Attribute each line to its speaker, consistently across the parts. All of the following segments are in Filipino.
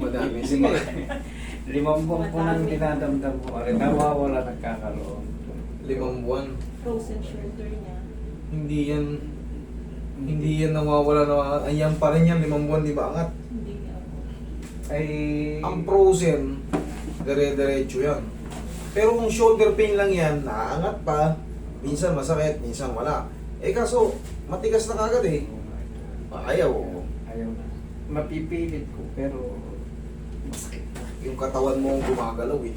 Speaker 1: Madami si Mark.
Speaker 2: 5 buwan po nang dinadamdam ko. Nawawala, nagkakaroon.
Speaker 1: 5 buwan.
Speaker 3: Frozen shoulder niya.
Speaker 1: Hindi yan nawawala. Ayan pa rin yan, 5 buwan, di ba angat?
Speaker 3: Hindi niya ako.
Speaker 2: Ay,
Speaker 1: Ang frozen, dire-diretso yan. Pero kung shoulder pain lang yan, naaangat pa, minsan masakit, minsan wala. Eh kaso, matigas na kagad eh. Ayaw.
Speaker 2: ayaw na. Mapipilit ko, pero masakit na.
Speaker 1: Yung katawan mo ang gumagalaw eh.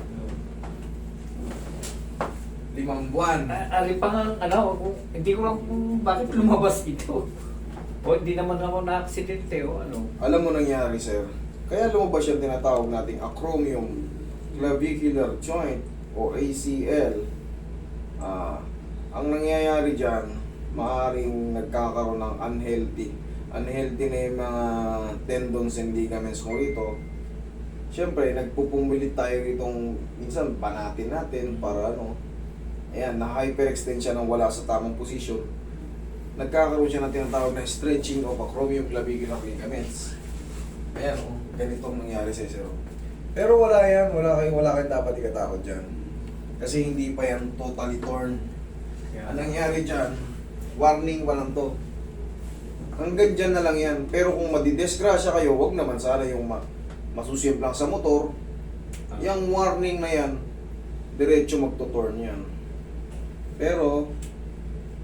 Speaker 1: 5 buwan.
Speaker 2: Ari pa nga, hindi ko lang kung bakit lumabas ito. O hindi naman ako na-aksidente o ano.
Speaker 1: Alam mo nangyari, sir. Kaya lumabas yung tinatawag nating acromion clavicular joint o ACL. Ang nangyayari dyan, maaaring nagkakaroon ng unhealthy na yung mga tendons and ligaments mo rito. Siyempre, nagpupumilit tayo itong minsan banatin natin para ayan, na-hyperextend siya nang wala sa tamang posisyon. Nagkakaroon siya ng tinatawag na stretching of acromion clavicular ligaments. Ayan, ganitong nangyari sa sir. Pero wala yan, wala kayong dapat ikatakot dyan. Kasi hindi pa yan totally torn. Ang nangyari dyan, warning pa lang to. Hanggang dyan na lang yan. Pero kung madidesgrasya kayo, wag naman sana yung masusimp lang sa motor. Yung warning na yan, diretso magtutorn yan. Pero,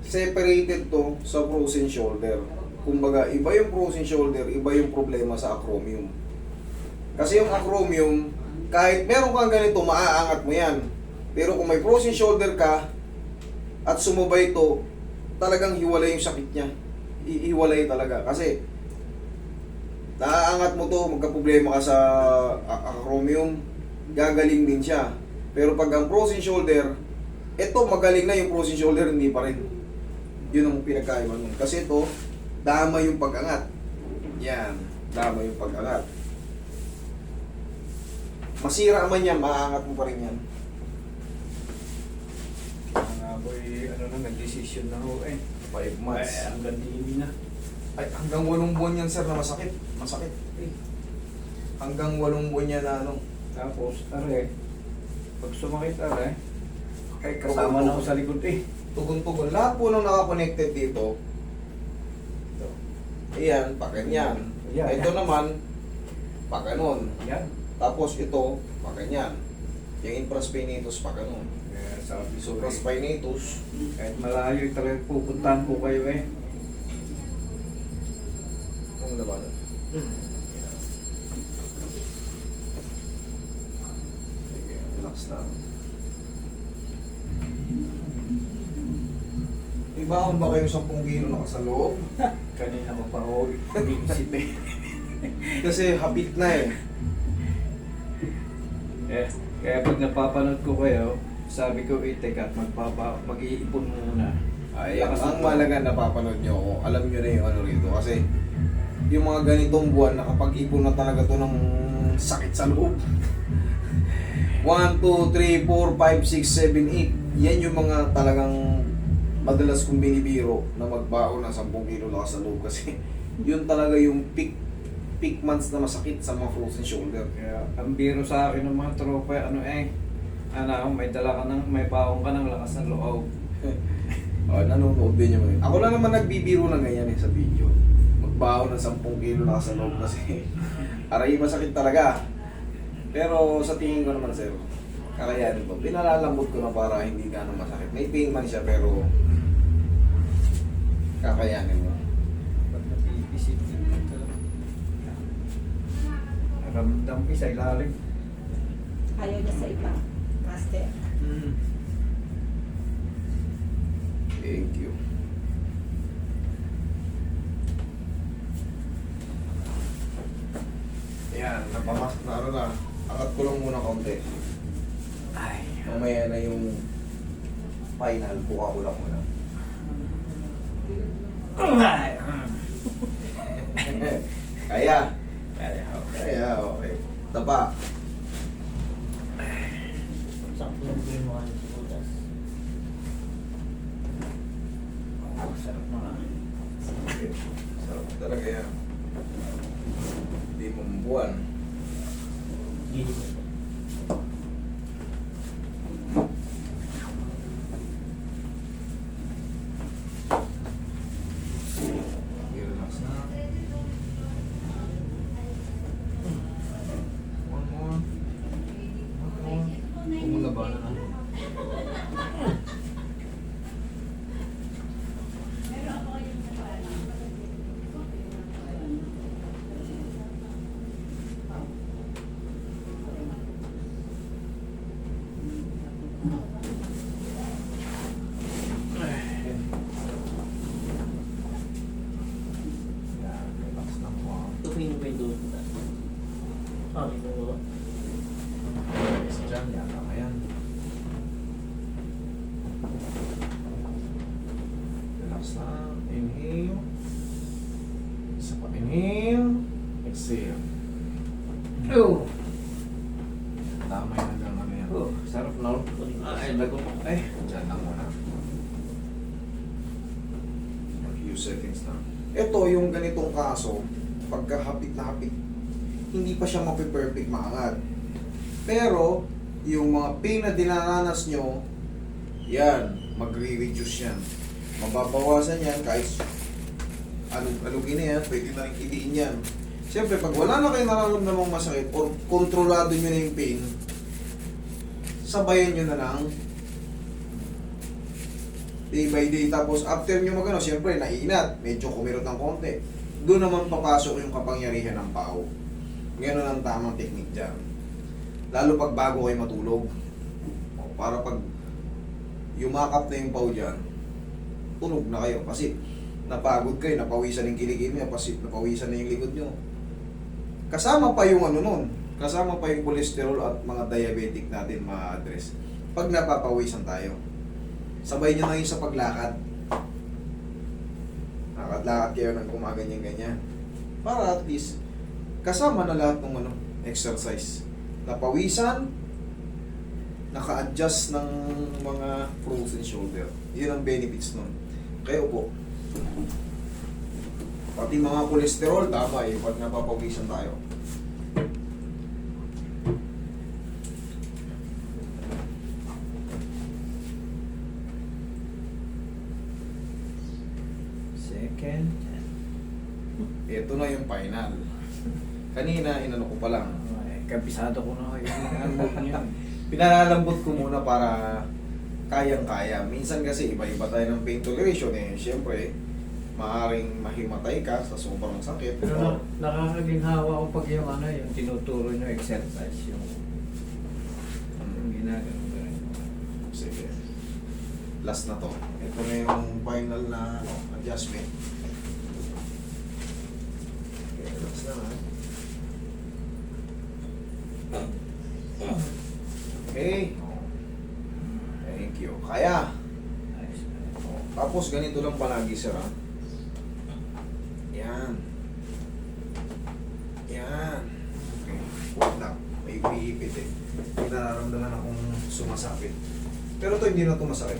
Speaker 1: separated to sa frozen shoulder. Kumbaga, iba yung frozen shoulder, iba yung problema sa acromion. Kasi yung acromion, kahit meron kang ganito, maaangat mo yan. Pero kung may frozen shoulder ka, at sumubay to, talagang hiwalay yung sakit niya. Hiwalay talaga. Kasi, naaangat mo to, magka-problema ka sa acromion, gagaling din siya. Pero pag ang frozen shoulder, ito magaling na yung frozen shoulder, hindi pa rin. Yun ang pinagkaiba nun. Kasi ito, dama yung pag-angat. Yan, dama yung pag-angat. Masira man yan, maaangat mo pa rin yan.
Speaker 2: Mga boy, nag-decision na ho
Speaker 1: 5 months.
Speaker 2: Ay, hanggang dini na.
Speaker 1: Ay, hanggang 8 buwan yan, sir, na masakit. Masakit. Hanggang 8 buwan yan na
Speaker 2: Tapos, pag sumakit ay kasama na ako sa likod
Speaker 1: tugon-tugon. Lahat po nung nakakonected dito, ito. Ayan, pa ganyan.
Speaker 2: Yan.
Speaker 1: Ito naman, pa ganon.
Speaker 2: Yan.
Speaker 1: Tapos ito, pa ganyan. Yung infraspinatus, pa ganon.
Speaker 2: Kaya sabi ko,
Speaker 1: Infraspinatus,
Speaker 2: kahit malayo talaga pupuntahan ko kayo
Speaker 1: ano naman? Sige, relax lang. Ibaon ba kayo 10 kilo nakasaloob?
Speaker 2: Kanina ko pa ako iniisip
Speaker 1: Kasi hapit na eh.
Speaker 2: Kaya pag napapanood ko kayo, sabi ko teka, mag-iipon muna.
Speaker 1: Ay, ang malaga napapanood nyo ako, alam nyo na yung rito. Kasi yung mga ganitong buwan, nakapag-ipon na talaga to ng sakit sa loob. 1, 2, 3, 4, 5, 6, 7, 8. Yan yung mga talagang madalas kong binibiro na magbaon ng 10 kilo lakas sa loob. Kasi yun talaga yung peak months na masakit sa mga frozen shoulder.
Speaker 2: Kaya ang biro sa akin ng mga tropa, may dala ka may paong ka ng lakas ng loob.
Speaker 1: Nanonood din yung ako lang naman nagbibiro na ganyan sa video. Magbaon ng 10 kilo lakas sa loob kasi aray masakit talaga. Pero sa tingin ko naman, sir, kakayanin ko. Pinalalambot ko na para hindi gano'ng masakit. May pain man siya pero kakayanin mo.
Speaker 2: Pag napipisip dito, ramdam ko sa ilalim.
Speaker 3: Ayaw niya sa iba. Master.
Speaker 1: Thank you. Ayan, napamas na na. Angat ko lang muna kaunti.
Speaker 2: Ay,
Speaker 1: Mamaya na yung final. Buka ko lang muna. Kaya. Kaya, okay. Tapa.
Speaker 2: sarap na.
Speaker 1: Sarap talaga yan. Hindi mo buwan. Relax na. One more.
Speaker 2: Kumulabanan na.
Speaker 1: Yan, relax na po.
Speaker 2: Tumingin ba yung doon? Ah, ito mo.
Speaker 1: Yes, dyan, yata ka yan. Relax na. Inhale. Isa pa. Inhale. Exhale.
Speaker 2: Oh!
Speaker 1: Tama yun hanggang ano yan.
Speaker 2: Oh, sarap na. Ay, lagot. Ay.
Speaker 1: Dyan lang muna. A few seconds na. Ito, yung ganitong kaso, pagka hapit na hapit, hindi pa siya mapiperfect maangat. Pero, yung mga pain na dinaranas nyo, yan, magre-reduce yan. Mababawasan yan kahit alugin na yan, pwede na rin kitiin yan. Siyempre, pag wala na kayo nararamdamang masakit or kontrolado nyo na yung pain, sabayan nyo na lang day by day. Tapos after nyo magano, siyempre nainat, medyo kumirot ng konti, doon naman papasok yung kapangyarihan ng pao. Ganun ang tamang technique dyan. Lalo pag bago kayo matulog, para pag yumakap na yung pao dyan, tunog na kayo kasi napagod kayo, napawisan yung kilikili nyo, napawisan na yung likod nyo. Kasama pa yung ano nun, kasama pa yung cholesterol at mga diabetic natin ma-address pag napapawisan tayo. Sabay nyo na yun sa paglakad. Lakad-lakad kayo ng kumaganyan-ganyan. Para at least, kasama na lahat ng exercise. Napawisan, naka-adjust ng mga frozen shoulder. Yun ang benefits nun. Kaya po, pati mga cholesterol, tama eh, pag napapawisan tayo.
Speaker 2: Second.
Speaker 1: Ito na yung final. Kanina, inano ko pa lang.
Speaker 2: Ay, kabisado ko na yung move niya.
Speaker 1: Pinalalambot ko muna para kayang-kaya. Minsan kasi iba-iba tayo ng pain toleration eh. Siyempre, maaaring mahimatay ka sa sobrang sakit.
Speaker 2: Pero nakakaginhawa ko pag yung yung tinuturo nyo exercise, yung ginagawa ko rin.
Speaker 1: Sige. Last na to. Ito na yung final na adjustment. Okay, relax na ha. Okay. Thank you. Kaya. Tapos ganito lang palagi sir ha. Yan. Yan. Okay. Wait lang. May piipit eh. May nararamdaman akong sumasapit. Pero to hindi na to masakit.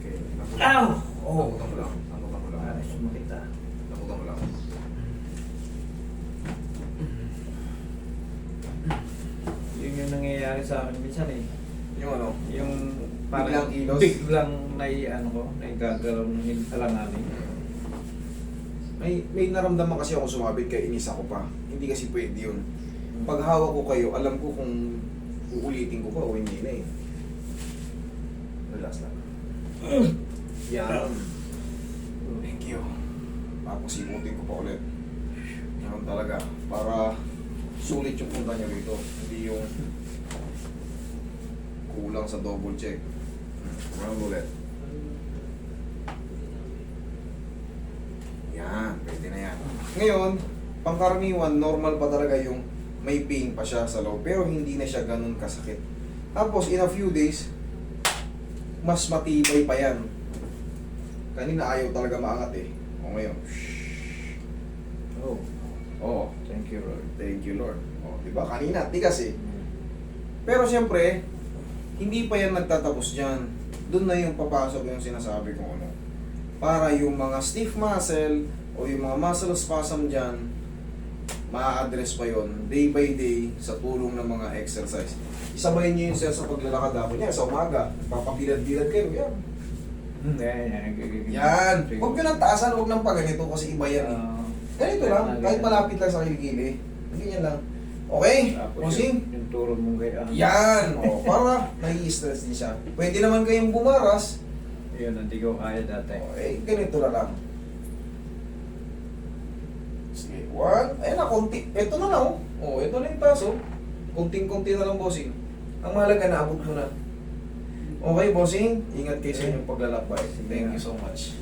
Speaker 1: Okay.
Speaker 2: Ow!
Speaker 1: Nakutan mo lang. Nakutan mo lang.
Speaker 2: Ay, sumakita.
Speaker 1: Nakutan mo lang.
Speaker 2: Yun yung nangyayari sa akin minsan eh.
Speaker 1: Yung ano?
Speaker 2: Yung
Speaker 1: Biglang kilos?
Speaker 2: biglang naigagalaw ng alanganin.
Speaker 1: May naramdaman kasi ako sumabit kaya inis ako pa. Hindi kasi pwede yun. Pag hawak ko kayo, alam ko kung uulitin ko pa o hindi na eh. Relax lang. Yan. Thank you. Tapos iputin ko pa ulit. Yan talaga. Para sulit yung punta nyo rito. Hindi yung kulang sa double check. Round ulit. Yan. Pwede na yan. Ngayon, pangkaraniwan, normal pa talaga yung may pain pa siya sa loob. Pero hindi na siya ganun kasakit. Tapos, in a few days, mas matibay pa yan. Kanina ayaw talaga maangat eh. O ngayon,
Speaker 2: Oh,
Speaker 1: oh,
Speaker 2: thank you, Lord.
Speaker 1: thank you Lord. O, diba? Kanina, tigas eh. Pero siyempre, hindi pa yan nagtatapos dyan. Doon na yung papasok yung sinasabi kong ano. Para yung mga stiff muscle o yung mga muscle spasm dyan, ma-address pa yon day by day sa tulong ng mga exercise. Isabayin niyo yun sir sa paglalakad ako niya sa umaga. Papabilad-bilad kayo. Yan. Yan. Huwag nyo nang taasan, huwag nang paganito kasi iba yan eh. Ganito lang, kahit malapit lang sa kilikili. Ganyan lang. Okay, Bossing?
Speaker 2: Yung turo mong gaya.
Speaker 1: Yan! O, para nai-stress din siya. Pwede naman kayong bumaras.
Speaker 2: Yun, hindi ko kaya dati.
Speaker 1: Okay, ganito na lang. Sige, one. Ayan na, konti. Ito na lang, oh. Oh, ito na yung taso. Kunting-kunti na lang, Bossing. Ang mahalaga, naabot mo na. Okay, Bossing? Ingat kayo sa inyong paglalakbay. Thank you so much.